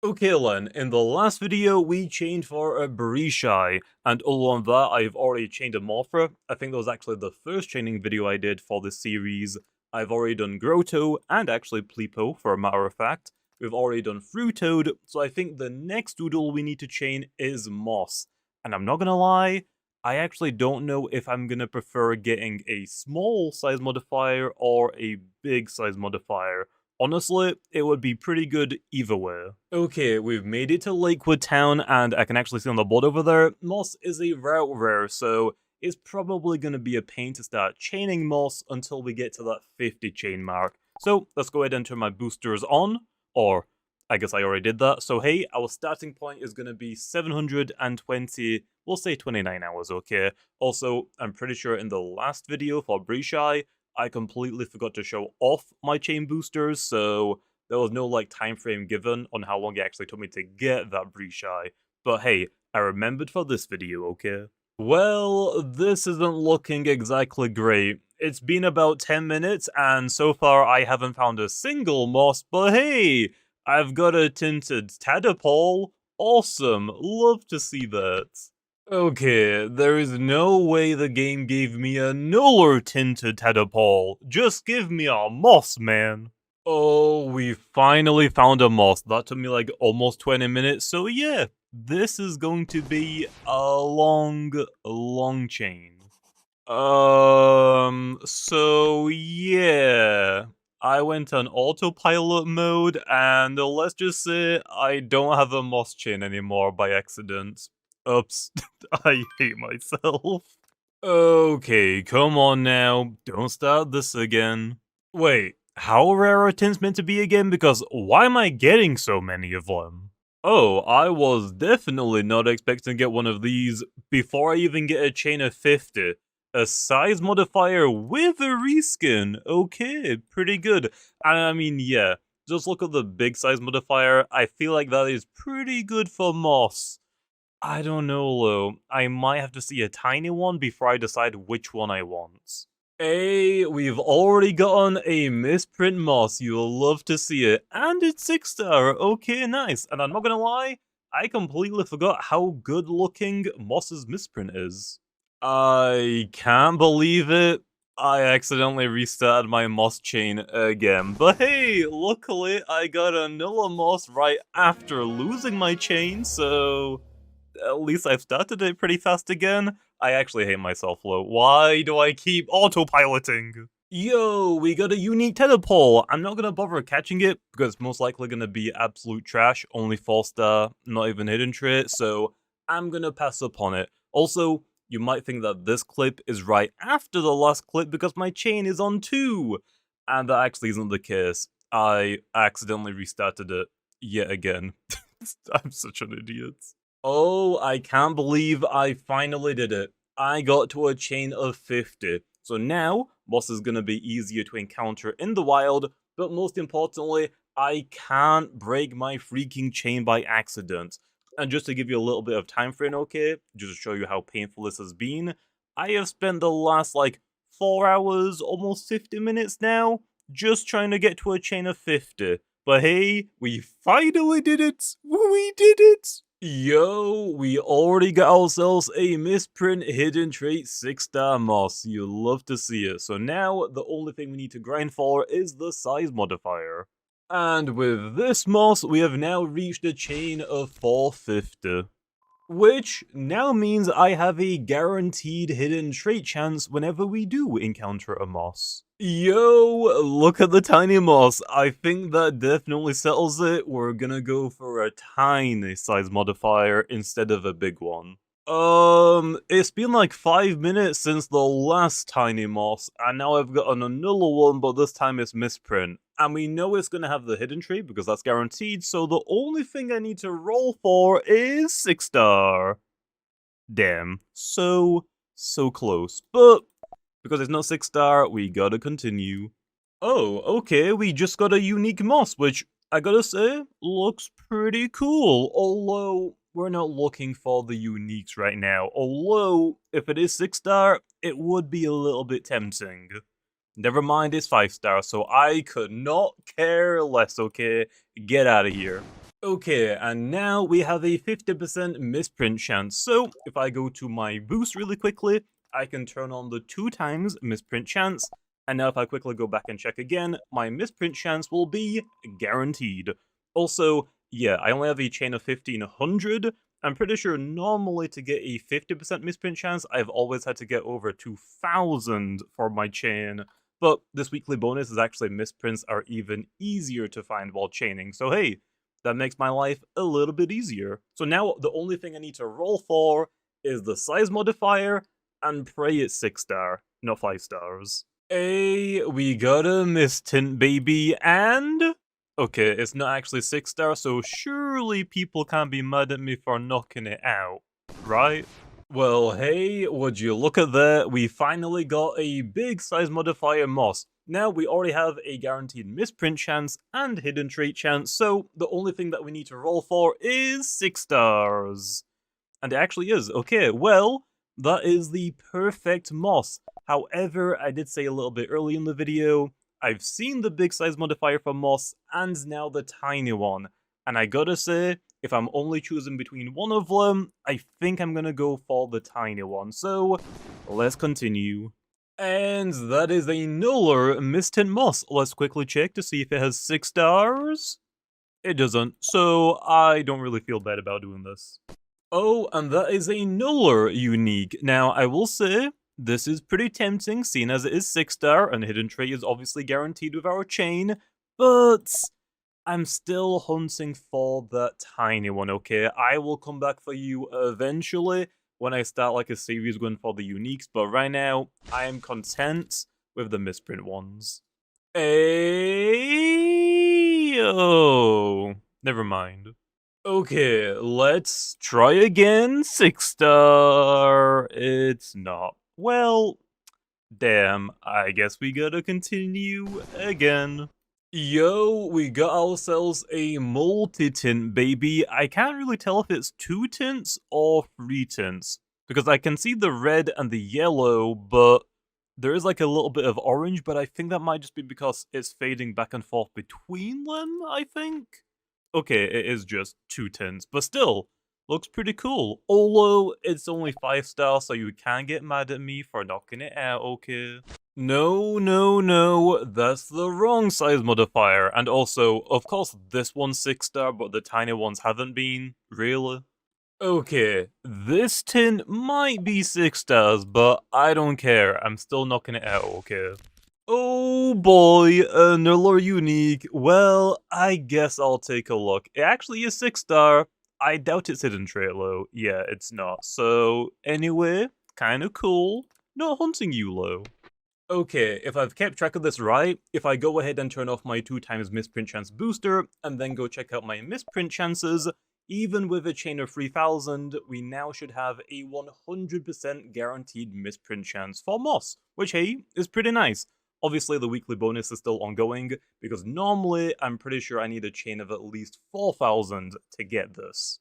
Okay Len, in the last video we chained for a Berishai, and other than that I've already chained a Morpher. I think that was actually the first chaining video I did for this series. I've already done Grotto, and actually Pleepo for a matter of fact. We've already done Fruitoad, so I think the next Doodle we need to chain is Moss. And I'm not gonna lie, I actually don't know if I'm gonna prefer getting a small size modifier or a big size modifier. Honestly, it would be pretty good either way. Okay, we've made it to Lakewood Town, and I can actually see on the board over there, Moss is a route rare, so it's probably going to be a pain to start chaining Moss until we get to that 50 chain mark. So let's go ahead and turn my boosters on, or I guess I already did that. So hey, our starting point is going to be 720, we'll say 29 hours, okay? Also, I'm pretty sure in the last video for Brishai, I completely forgot to show off my chain boosters, so there was no time frame given on how long it actually took me to get that Brishai. But hey, I remembered for this video, okay? Well, this isn't looking exactly great. It's been about 10 minutes, and so far I haven't found a single moss, but hey! I've got a tinted tadpole. Awesome, love to see that. Okay, there is no way the game gave me a nuller tinted tadpole. Just give me a moss, man. Oh, we finally found a moss. That took me almost 20 minutes, so yeah, this is going to be a long chain. So yeah, I went on autopilot mode, and let's just say I don't have a moss chain anymore by accident. Oops, I hate myself. Okay, come on now, don't start this again. Wait, how rare are tints meant to be again? Because why am I getting so many of them? Oh, I was definitely not expecting to get one of these before I even get a chain of 50. A size modifier with a reskin. Okay, pretty good. I mean, yeah, just look at the big size modifier. I feel like that is pretty good for Moss. I don't know, though. I might have to see a tiny one before I decide which one I want. Hey, we've already gotten a Misprint Moss. You'll love to see it. And it's 6-star. Okay, nice. And I'm not gonna lie, I completely forgot how good looking Moss's Misprint is. I can't believe it. I accidentally restarted my Moss chain again. But hey, luckily I got another Moss right after losing my chain, so at least I've started it pretty fast again. I actually hate myself, though. Why do I keep autopiloting? Yo, we got a unique teleport. I'm not gonna bother catching it because it's most likely gonna be absolute trash, only 4-star, not even hidden trait, so I'm gonna pass upon it. Also, you might think that this clip is right after the last clip because my chain is on 2, and that actually isn't the case. I accidentally restarted it yet again. I'm such an idiot. Oh, I can't believe I finally did it. I got to a chain of 50. So now, Moss is gonna be easier to encounter in the wild, but most importantly, I can't break my freaking chain by accident. And just to give you a little bit of time frame, okay, just to show you how painful this has been, I have spent the last 4 hours, almost 50 minutes now, just trying to get to a chain of 50. But hey, we finally did it! We did it! Yo, we already got ourselves a Misprint Hidden Trait 6-star Moss. You'll love to see it. So now, the only thing we need to grind for is the size modifier. And with this Moss, we have now reached a chain of 450. Which now means I have a guaranteed hidden trait chance whenever we do encounter a moss. Yo, look at the tiny moss. I think that definitely settles it. We're gonna go for a tiny size modifier instead of a big one. It's been 5 minutes since the last tiny moss, and now I've gotten another one, but this time it's Misprint. And we know it's gonna have the hidden trait because that's guaranteed, so the only thing I need to roll for is 6-star. Damn, so close. But because it's not 6-star, we gotta continue. Oh, okay, we just got a unique moss, which I gotta say, looks pretty cool, although we're not looking for the uniques right now, although if it is 6-star, it would be a little bit tempting. Never mind, it's 5-star, so I could not care less, okay? Get out of here. Okay, and now we have a 50% misprint chance. So if I go to my boost really quickly, I can turn on the 2 times misprint chance. And now if I quickly go back and check again, my misprint chance will be guaranteed. Also, yeah, I only have a chain of 1500. I'm pretty sure normally to get a 50% misprint chance, I've always had to get over 2000 for my chain. But this weekly bonus is actually misprints are even easier to find while chaining. So hey, that makes my life a little bit easier. So now the only thing I need to roll for is the size modifier and pray it's 6-star, not 5 stars. We got a mistint, baby, and okay, it's not actually 6-star, so surely people can't be mad at me for knocking it out, right? Well, hey, would you look at that? We finally got a big size modifier moss. Now we already have a guaranteed misprint chance and hidden trait chance, so the only thing that we need to roll for is 6 stars. And it actually is. Okay, well, that is the perfect moss. However, I did say a little bit early in the video, I've seen the big size modifier for moss and now the tiny one. And I gotta say, if I'm only choosing between one of them, I think I'm gonna go for the tiny one. So, let's continue. And that is a Nuller Mistin Moss. Let's quickly check to see if it has 6 stars. It doesn't, so I don't really feel bad about doing this. Oh, and that is a Nuller unique. Now, I will say, this is pretty tempting, seeing as it is 6-star, and hidden trait is obviously guaranteed with our chain, but I'm still hunting for that tiny one, okay? I will come back for you eventually when I start like a series going for the uniques, but right now, I am content with the misprint ones. Oh, never mind. Okay, let's try again. 6-star. It's not. Well, damn, I guess we gotta continue again. Yo, we got ourselves a multi-tint, baby. I can't really tell if it's 2 tints or 3 tints, because I can see the red and the yellow, but there is like a little bit of orange, but I think that might just be because it's fading back and forth between them, I think? Okay, it is just 2 tints, but still, looks pretty cool. Although, it's only 5 stars, so you can get mad at me for knocking it out, okay? No, no, no, that's the wrong size modifier. And also, of course, this one's 6-star, but the tiny ones haven't been. Really? Okay, this tin might be 6 stars, but I don't care. I'm still knocking it out, okay? Oh boy, another unique. Well, I guess I'll take a look. It actually is 6-star. I doubt it's hidden trait low. Yeah, it's not. So, anyway, kinda cool. Not hunting you low. Okay, if I've kept track of this right, if I go ahead and turn off my 2 times misprint chance booster, and then go check out my misprint chances, even with a chain of 3000, we now should have a 100% guaranteed misprint chance for Moss, which hey, is pretty nice. Obviously the weekly bonus is still ongoing, because normally I'm pretty sure I need a chain of at least 4000 to get this.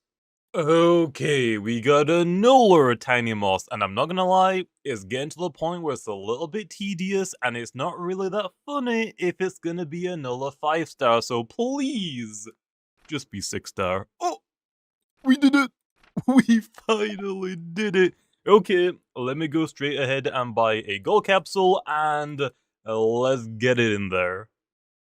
Okay, we got another tiny moss, and I'm not gonna lie, it's getting to the point where it's a little bit tedious, and it's not really that funny if it's gonna be another 5-star, so please, just be 6-star. Oh, we did it! We finally did it! Okay, let me go straight ahead and buy a gold capsule, and let's get it in there.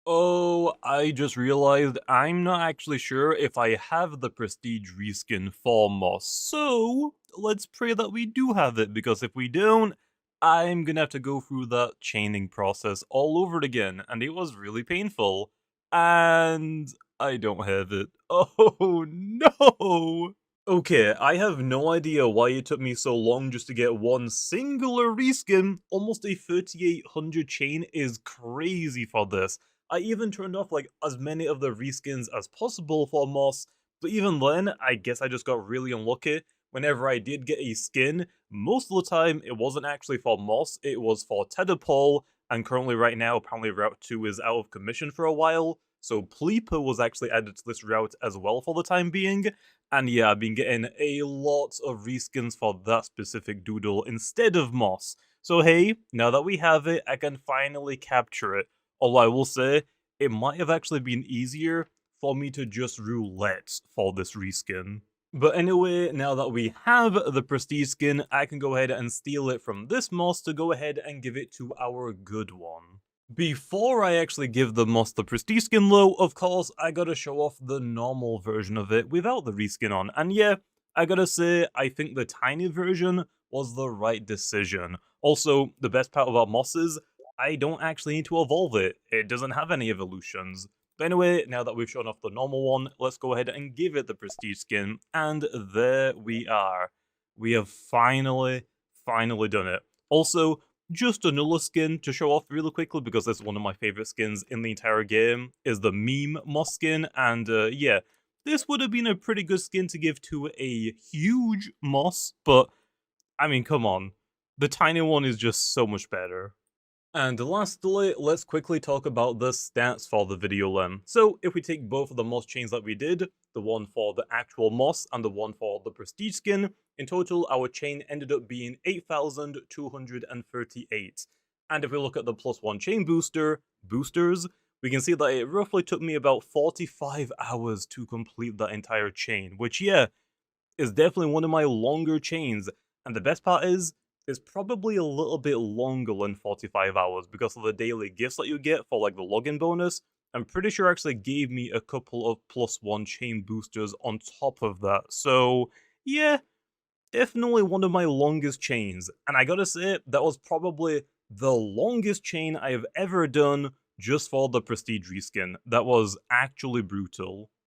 Oh, I just realized I'm not actually sure if I have the prestige reskin for Moss, so let's pray that we do have it, because if we don't, I'm gonna have to go through that chaining process all over again, and it was really painful. And I don't have it. Oh no! Okay, I have no idea why it took me so long just to get one singular reskin. Almost a 3800 chain is crazy for this. I even turned off like as many of the reskins as possible for Moss, but even then, I guess I just got really unlucky. Whenever I did get a skin, most of the time it wasn't actually for Moss, it was for Tedderpaul, and currently right now apparently Route 2 is out of commission for a while, so Pleeper was actually added to this route as well for the time being, and yeah, I've been getting a lot of reskins for that specific Doodle instead of Moss. So hey, now that we have it, I can finally capture it. Although I will say, it might have actually been easier for me to just roulette for this reskin. But anyway, now that we have the prestige skin, I can go ahead and steal it from this moss to go ahead and give it to our good one. Before I actually give the moss the prestige skin though, of course, I gotta show off the normal version of it without the reskin on. And yeah, I gotta say, I think the tiny version was the right decision. Also, the best part about moss is, I don't actually need to evolve it. It doesn't have any evolutions. But anyway, now that we've shown off the normal one, let's go ahead and give it the prestige skin. And there we are. We have finally done it. Also, just another skin to show off really quickly, because this is one of my favorite skins in the entire game, is the meme moss skin. And yeah, this would have been a pretty good skin to give to a huge moss, but I mean, come on. The tiny one is just so much better. And lastly, let's quickly talk about the stats for the video lem. So if we take both of the moss chains that we did, the one for the actual moss and the one for the prestige skin, in total our chain ended up being 8,238. And if we look at the +1 chain boosters, we can see that it roughly took me about 45 hours to complete that entire chain, which yeah, is definitely one of my longer chains. And the best part is, it's probably a little bit longer than 45 hours because of the daily gifts that you get for like the login bonus. I'm pretty sure actually gave me a couple of +1 chain boosters on top of that. So yeah, definitely one of my longest chains. And I gotta say, that was probably the longest chain I have ever done just for the prestige reskin. That was actually brutal.